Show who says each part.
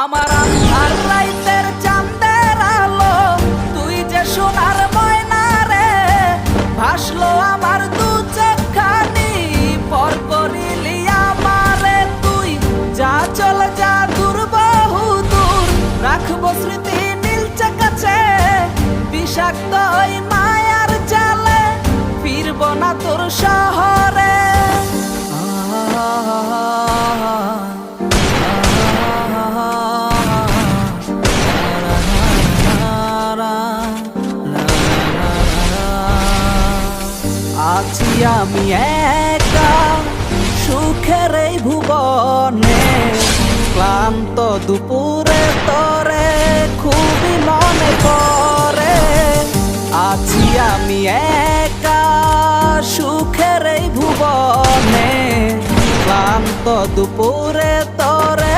Speaker 1: আমার আর রাইতের চাঁদের আলো, তুই যে সোনার ময়না রে, ভাসলো আমার দু চোখখানি, পর করিলি আমারে তুই। যা চল যা দূর বহু দূর, রাখবো স্মৃতি নীলচে কাছে, বিষাক্ত ওই মায়ার জালে ফিরব না তোর শহরে। আছি আমি একা সুখের এই ভুবনে, ক্লান্ত দুপুরে তোরে খুবই মনে পড়ে। আছি আমি একা সুখের এই ভুবনে, ক্লান্ত দুপুরে তোরে